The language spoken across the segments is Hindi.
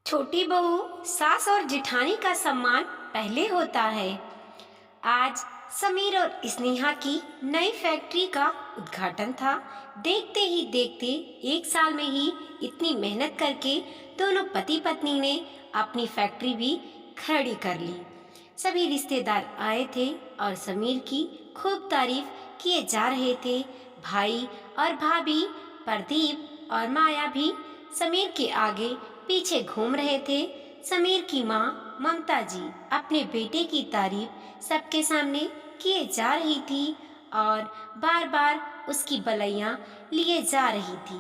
छोटी बहू सास और जिठानी का सम्मान पहले होता है। आज समीर और स्नेहा की नई फैक्ट्री का उद्घाटन था। देखते ही देखते एक साल में ही इतनी मेहनत करके दोनों पति पत्नी ने अपनी फैक्ट्री भी खड़ी कर ली। सभी रिश्तेदार आए थे और समीर की खूब तारीफ किए जा रहे थे। भाई और भाभी प्रदीप और माया भी समीर के आगे पीछे घूम रहे थे। समीर की माँ ममता जी अपने बेटे की तारीफ सबके सामने किए जा रही थी और बार बार उसकी बलैया लिए जा रही थी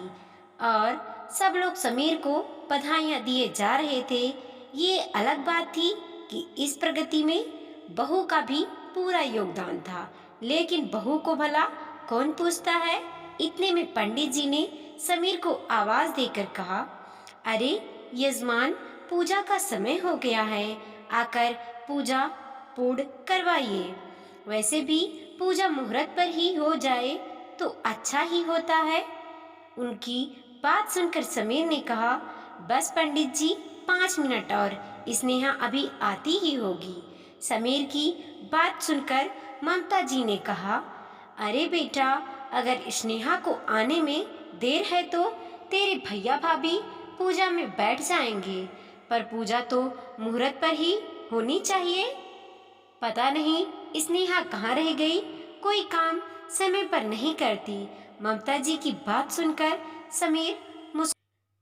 और सब लोग समीर को बधाइयाँ दिए जा रहे थे। ये अलग बात थी कि इस प्रगति में बहू का भी पूरा योगदान था, लेकिन बहू को भला कौन पूछता है। इतने में पंडित जी ने समीर को आवाज देकर कहा, अरे यजमान, पूजा का समय हो गया है, आकर पूजा पूर्ण करवाइए। वैसे भी पूजा मुहूर्त पर ही हो जाए तो अच्छा ही होता है। उनकी बात सुनकर समीर ने कहा, बस पंडित जी 5 मिनट और, स्नेहा अभी आती ही होगी। समीर की बात सुनकर ममता जी ने कहा, अरे बेटा, अगर स्नेहा को आने में देर है तो तेरे भैया भाभी पूजा में बैठ जाएंगे, पर पूजा तो मुहूर्त पर ही होनी चाहिए। पता नहीं स्नेहा कहाँ रह गई, कोई काम समय पर नहीं करती। ममता जी की बात सुनकर समीर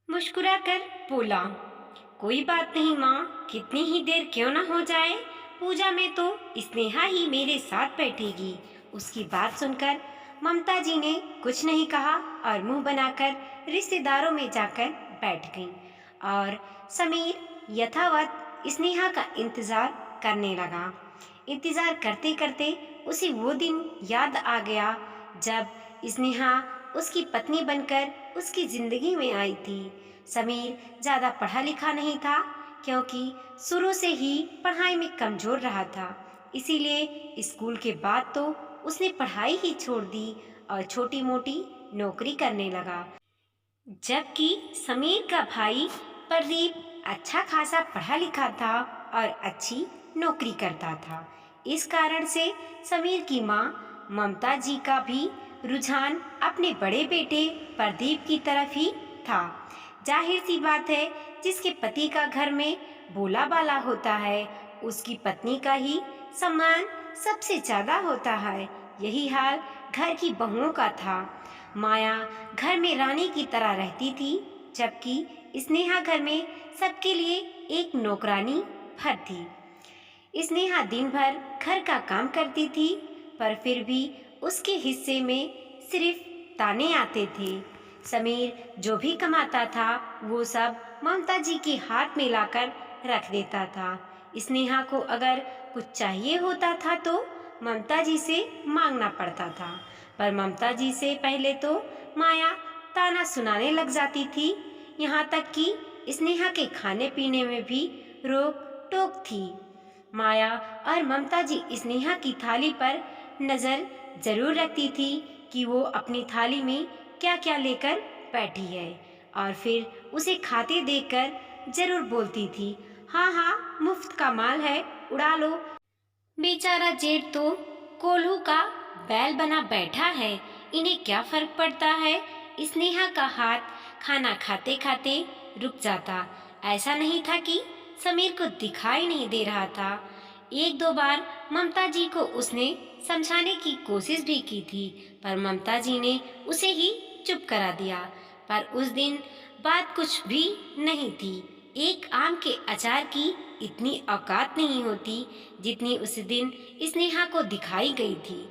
मुस्कुराकर बोला, कोई बात नहीं माँ, कितनी ही देर क्यों ना हो जाए, पूजा में तो स्नेहा ही मेरे साथ बैठेगी। उसकी बात सुनकर ममता जी ने कुछ नहीं कहा और मुंह बनाकर रिश्तेदारों में जाकर बैठ गई और समीर यथावत स्नेहा का इंतजार करने लगा। इंतजार करते करते उसे वो दिन याद आ गया जब स्नेहा उसकी पत्नी बनकर उसकी जिंदगी में आई थी। समीर ज्यादा पढ़ा लिखा नहीं था, क्योंकि शुरू से ही पढ़ाई में कमजोर रहा था। इसीलिए स्कूल के बाद तो उसने पढ़ाई ही छोड़ दी और छोटी मोटी नौकरी करने लगा। जबकि समीर का भाई प्रदीप अच्छा खासा पढ़ा लिखा था और अच्छी नौकरी करता था। इस कारण से समीर की माँ ममता जी का भी रुझान अपने बड़े बेटे प्रदीप की तरफ ही था। जाहिर सी बात है, जिसके पति का घर में बोला बाला होता है, उसकी पत्नी का ही सम्मान सबसे ज्यादा होता है। यही हाल घर की बहुओं का था। माया घर में रानी की तरह रहती थी, जबकि स्नेहा घर में सबके लिए एक नौकरानी भर थी। स्नेहा दिन भर घर का काम करती थी, पर फिर भी उसके हिस्से में सिर्फ ताने आते थे। समीर जो भी कमाता था वो सब ममता जी के हाथ में लाकर रख देता था। स्नेहा को अगर कुछ चाहिए होता था तो ममता जी से मांगना पड़ता था, पर ममता जी से पहले तो माया ताना सुनाने लग जाती थी। यहाँ तक कि स्नेहा के खाने पीने में भी रोक टोक थी। माया और ममता जी स्नेहा की थाली पर नजर जरूर रखती थी कि वो अपनी थाली में क्या क्या लेकर बैठी है, और फिर उसे खाते देखकर जरूर बोलती थी, हाँ हाँ, मुफ्त का माल है, उड़ा लो। बेचारा जेठ तो कोल्हू का बैल बना बैठा है, इन्हें क्या फर्क पड़ता है। स्नेहा का हाथ खाना खाते खाते रुक जाता। ऐसा नहीं था कि समीर को दिखाई नहीं दे रहा था। एक दो बार ममता जी को उसने समझाने की कोशिश भी की थी, पर ममता जी ने उसे ही चुप करा दिया। पर उस दिन बात कुछ भी नहीं थी। एक आम के अचार की इतनी औकात नहीं होती जितनी उस दिन स्नेहा को दिखाई गई थी।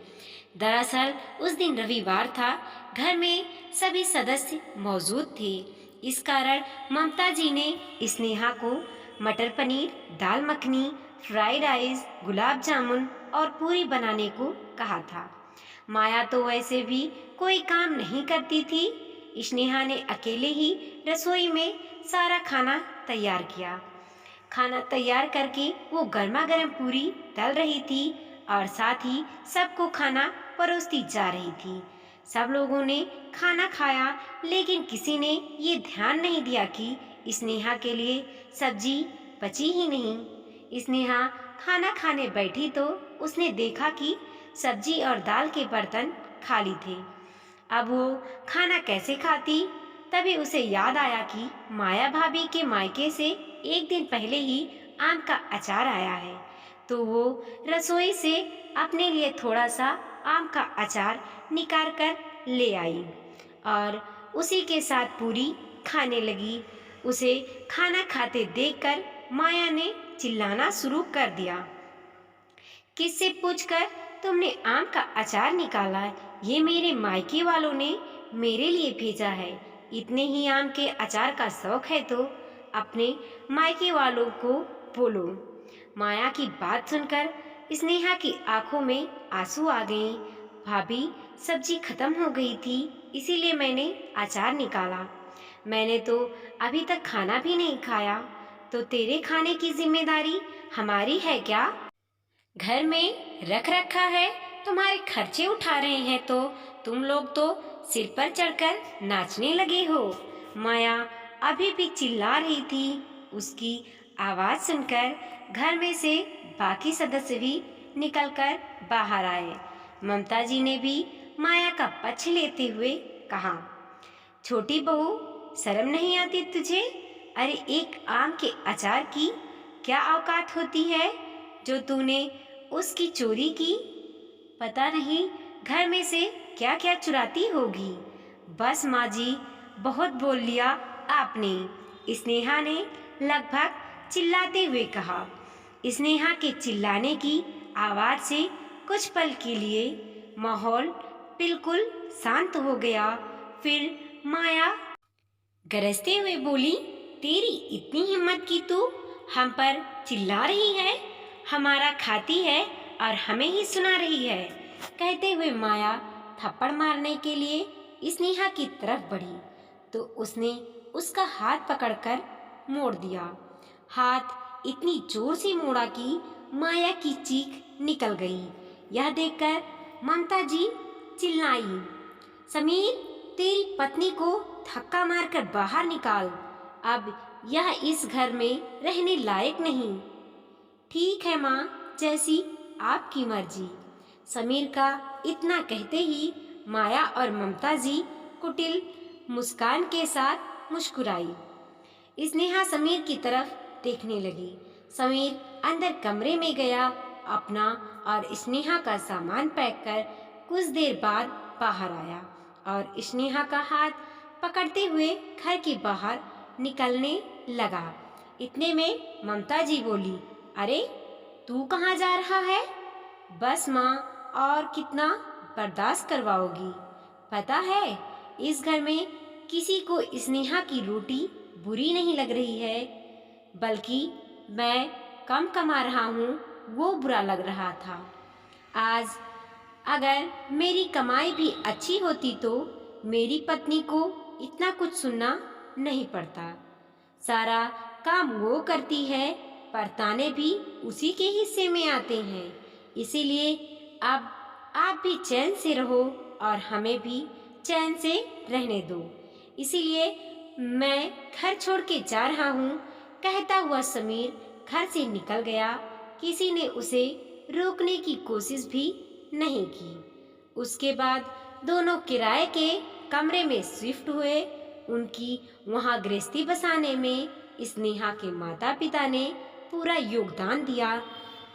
दरअसल उस दिन रविवार था, घर में सभी सदस्य मौजूद थे। इस कारण ममता जी ने स्नेहा को मटर पनीर, दाल मखनी, फ्राइड राइस, गुलाब जामुन और पूरी बनाने को कहा था। माया तो वैसे भी कोई काम नहीं करती थी। स्नेहा ने अकेले ही रसोई में सारा खाना तैयार किया। खाना तैयार करके वो गर्मा गर्म पूरी तल रही थी और साथ ही सबको खाना परोसती जा रही थी। सब लोगों ने खाना खाया, लेकिन किसी ने ये ध्यान नहीं दिया कि स्नेहा के लिए सब्जी बची ही नहीं। स्नेहा खाना खाने बैठी तो उसने देखा कि सब्जी और दाल के बर्तन खाली थे। अब वो खाना कैसे खाती? तभी उसे याद आया कि माया भाभी के मायके से एक दिन पहले ही आम का अचार आया है। तो वो रसोई से अपने लिए थोड़ा सा आम का अचार निकाल कर ले आई और उसी के साथ पूरी खाने लगी। उसे खाना खाते देखकर माया ने चिल्लाना शुरू कर दिया, किससे पूछकर तुमने आम का अचार निकाला? ये मेरे मायके वालों ने मेरे लिए भेजा है। इतने ही आम के अचार का शौक है तो अपने मायके वालों को बोलो। माया की बात सुनकर स्नेहा की आंखों में आंसू आ गए। भाभी, सब्जी खत्म हो गई थी, इसीलिए मैंने अचार निकाला। मैंने तो अभी तक खाना भी नहीं खाया, तो तेरे खाने की जिम्मेदारी हमारी है क्या? घर में रख रखा है, तुम्हारे खर्चे उठा रहे हैं तो तुम लोग तो सिर पर चढ़कर नाचने लगे हो। माया अभी भी चिल्ला रही थी। उसकी आवाज सुनकर घर में से बाकी सदस्य भी निकलकर बाहर आए। ममता जी ने भी माया का पक्ष लेते हुए कहा, छोटी बहू, शर्म नहीं आती तुझे? अरे एक आम के अचार की क्या औकात होती है जो तूने उसकी चोरी की? पता नहीं घर में से क्या क्या चुराती होगी। बस माँ जी, बहुत बोल लिया आपने, स्नेहा ने लगभग चिल्लाते हुए कहा। स्नेहा के चिल्लाने की आवाज से कुछ पल के लिए माहौल बिल्कुल शांत हो गया। फिर माया गरजते हुए बोली, तेरी इतनी हिम्मत की तू हम पर चिल्ला रही है? हमारा खाती है और हमें ही सुना रही है। कहते हुए माया थप्पड़ मारने के लिए स्नेहा की तरफ बढ़ी तो उसने उसका हाथ पकड़कर मोड़ दिया। हाथ इतनी जोर से मोड़ा कि माया की चीख निकल गई। यह देखकर ममता जी चिल्लाई, समीर, तेरी पत्नी को धक्का मारकर बाहर निकाल। अब यह इस घर में रहने लायक नहीं। ठीक है माँ, जैसी आपकी मर्जी। समीर का इतना कहते ही माया और ममता जी कुटिल मुस्कान के साथ मुस्कुराई। स्नेहा समीर की तरफ देखने लगी। समीर अंदर कमरे में गया, अपना और स्नेहा का सामान पैक कर कुछ देर बाद बाहर आया और स्नेहा का हाथ पकड़ते हुए घर के बाहर निकलने लगा। इतने में ममता जी बोली, अरे तू कहाँ जा रहा है? बस माँ, और कितना बर्दाश्त करवाओगी? पता है इस घर में किसी को स्नेहा की रोटी बुरी नहीं लग रही है, बल्कि मैं कम कमा रहा हूँ वो बुरा लग रहा था। आज अगर मेरी कमाई भी अच्छी होती तो मेरी पत्नी को इतना कुछ सुनना नहीं पड़ता। सारा काम वो करती है, पर ताने भी उसी के हिस्से में आते हैं। इसीलिए अब आप भी चैन से रहो और हमें भी चैन से रहने दो। इसीलिए मैं घर छोड़ के जा रहा हूँ। कहता हुआ समीर घर से निकल गया। किसी ने उसे रोकने की कोशिश भी नहीं की। उसके बाद दोनों किराए के कमरे में शिफ्ट हुए। उनकी वहाँ गृहस्थी बसाने में स्नेहा के माता पिता ने पूरा योगदान दिया।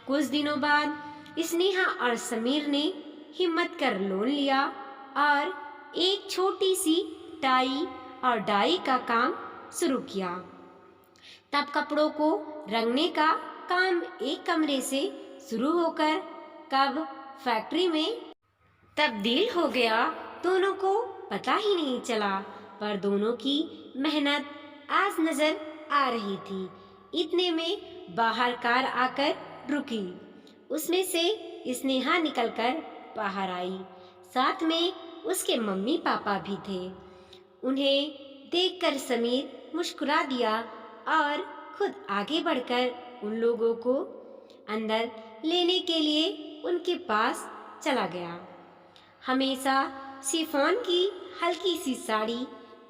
कुछ दिनों बाद स्नेहा और समीर ने हिम्मत कर लोन लिया और एक छोटी सी टाई और डाई का काम शुरू किया। तब कपड़ों को रंगने का काम एक कमरे से शुरू होकर कब फैक्ट्री में तब्दील हो गया, दोनों को पता ही नहीं चला। पर दोनों की मेहनत आज नजर आ रही थी। इतने में बाहर कार आकर रुकी। उसमें से स्नेहा निकलकर बाहर आई। साथ में उसके मम्मी पापा भी थे। उन्हें देखकर समीर मुस्कुरा दिया और खुद आगे बढ़कर उन लोगों को अंदर लेने के लिए उनके पास चला गया। हमेशा शिफॉन की हल्की सी साड़ी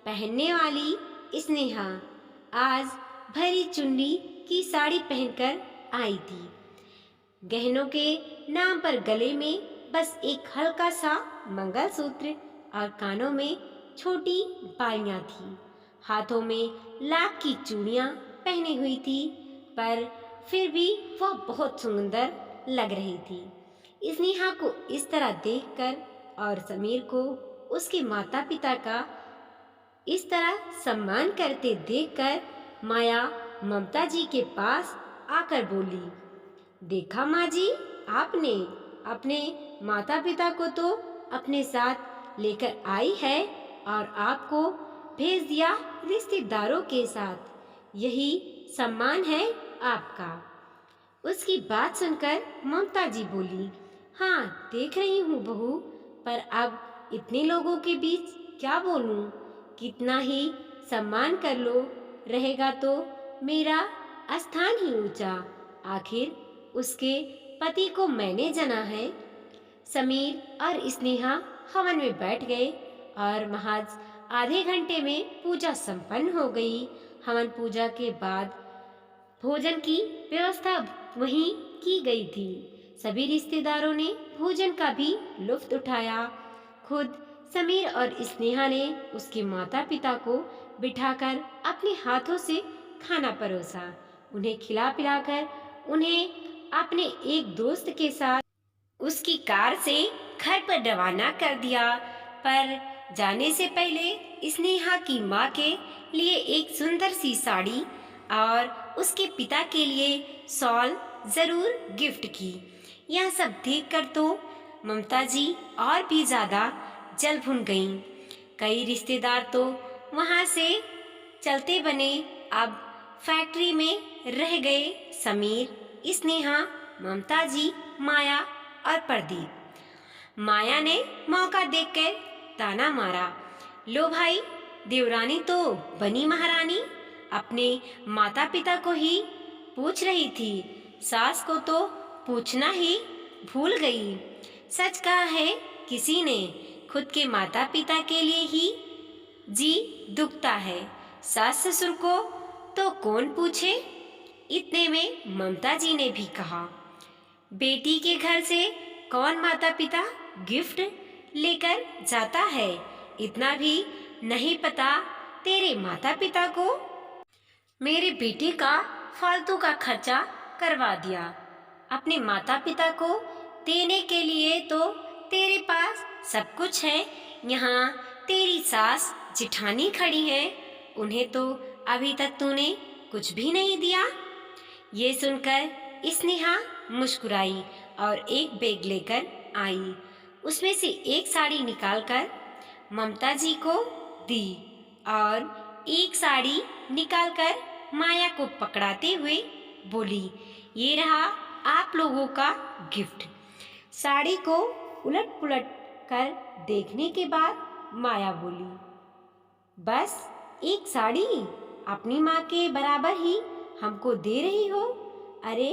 पहनने वाली स्नेहा आज भरी चुन्नी की साड़ी पहनकर आई थी। गहनों के नाम पर गले में बस एक हल्का सा मंगलसूत्र और कानों में छोटी बालियां थी। हाथों में लाख की चूड़ियां पहनी हुई थी, पर फिर भी वह बहुत सुंदर लग रही थी। स्नेहा को इस तरह देखकर और समीर को उसके माता पिता का इस तरह सम्मान करते देखकर माया ममता जी के पास आकर बोली, देखा माँ जी, आपने अपने माता पिता को तो अपने साथ लेकर आई है और आपको भेज दिया रिश्तेदारों के साथ। यही सम्मान है आपका। उसकी बात सुनकर ममता जी बोली, हाँ देख रही हूँ बहू, पर अब इतने लोगों के बीच क्या बोलूँ? कितना ही सम्मान कर लो, रहेगा तो मेरा स्थान ही ऊंचा। आखिर उसके पति को मैंने जना है। समीर और स्नेहा हवन में बैठ गए और महज आधे घंटे में पूजा संपन्न हो गई। हवन पूजा के बाद भोजन की व्यवस्था वहीं की गई थी। सभी रिश्तेदारों ने भोजन का भी लुत्फ उठाया। खुद समीर और स्नेहा ने उसके माता पिता को बिठाकर अपने हाथों से खाना परोसा। उन्हें खिला पिलाकर उन्हें अपने एक दोस्त के साथ उसकी कार से घर पर रवाना कर दिया। पर जाने से पहले स्नेहा की माँ के लिए एक सुंदर सी साड़ी और उसके पिता के लिए शॉल जरूर गिफ्ट की। यह सब देखकर तो ममता जी और भी ज्यादा जल भुन गईं। कई रिश्तेदार तो वहां से चलते बने। अब फैक्ट्री में रह गए समीर, स्नेहा, ममता जी, माया और प्रदीप। माया ने मौका देखकर ताना मारा, लो भाई, देवरानी तो बनी महारानी, अपने माता पिता को ही पूछ रही थी, सास को तो पूछना ही भूल गई। सच कहा है किसी ने, खुद के माता पिता के लिए ही जी दुखता है, सास ससुर को तो कौन पूछे। इतने में ममता जी ने भी कहा, बेटी के घर से कौन माता पिता गिफ्ट लेकर जाता है, इतना भी नहीं पता तेरे माता पिता को। मेरे बेटे का फालतू का खर्चा करवा दिया। अपने माता पिता को देने के लिए तो तेरे पास सब कुछ है। यहाँ तेरी सास जिठानी खड़ी है, उन्हें तो अभी तक तूने कुछ भी नहीं दिया। ये सुनकर स्नेहा मुस्कुराई और एक बैग लेकर आई। उसमें से एक साड़ी निकालकर ममता जी को दी और एक साड़ी निकालकर माया को पकड़ाते हुए बोली, ये रहा आप लोगों का गिफ्ट। साड़ी को उलट पुलट कर देखने के बाद माया बोली, बस एक साड़ी अपनी माँ के बराबर ही हमको दे रही हो? अरे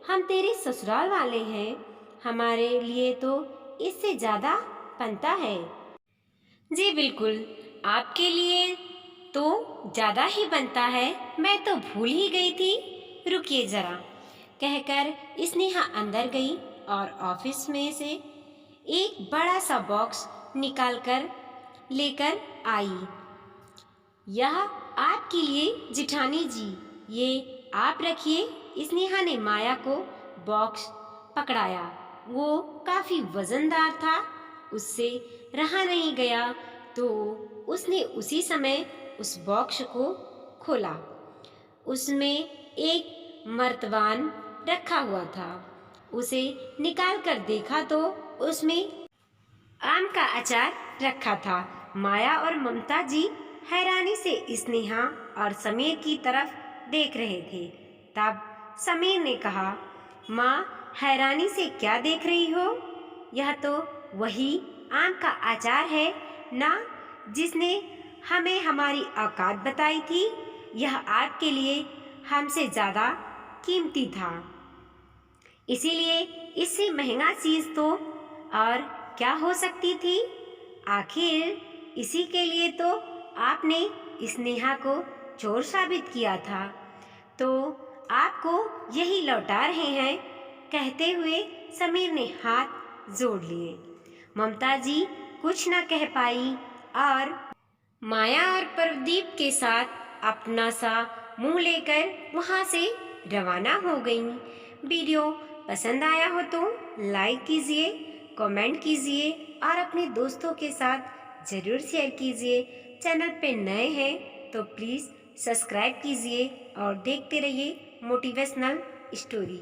हम तेरे ससुराल वाले हैं, हमारे लिए तो इससे ज्यादा बनता है। जी बिल्कुल, आपके लिए तो ज्यादा ही बनता है, मैं तो भूल ही गई थी, रुकिए जरा, कहकर स्नेहा अंदर गई और ऑफिस में से एक बड़ा सा बॉक्स निकालकर लेकर आई। यह आपके लिए जिठानी जी, ये आप रखिए। स्नेहा ने माया को बॉक्स पकड़ाया। वो काफी वजनदार था, उससे रहा नहीं गया तो उसने उसी समय उस बॉक्स को खोला। उसमें एक मर्तबान रखा हुआ था। उसे निकालकर देखा तो उसमें आम का अचार रखा था। माया और ममता जी हैरानी से स्नेहा और समीर की तरफ देख रहे थे। तब समीर ने कहा, माँ हैरानी से क्या देख रही हो? यह तो वही आम का अचार है ना, जिसने हमें हमारी औकात बताई थी। यह आपके लिए हमसे ज़्यादा कीमती था, इसीलिए इससे महंगा चीज़ तो और क्या हो सकती थी। आखिर इसी के लिए तो आपने स्नेहा को चोर साबित किया था, तो आपको यही लौटा रहे हैं, कहते हुए समीर ने हाथ जोड़ लिए। ममता जी कुछ न कह पाई और माया और प्रदीप के साथ अपना सा मुंह लेकर वहां से रवाना हो गईं। वीडियो पसंद आया हो तो लाइक कीजिए, कमेंट कीजिए और अपने दोस्तों के साथ ज़रूर शेयर कीजिए। चैनल पे नए हैं तो प्लीज़ सब्सक्राइब कीजिए और देखते रहिए मोटिवेशनल स्टोरी।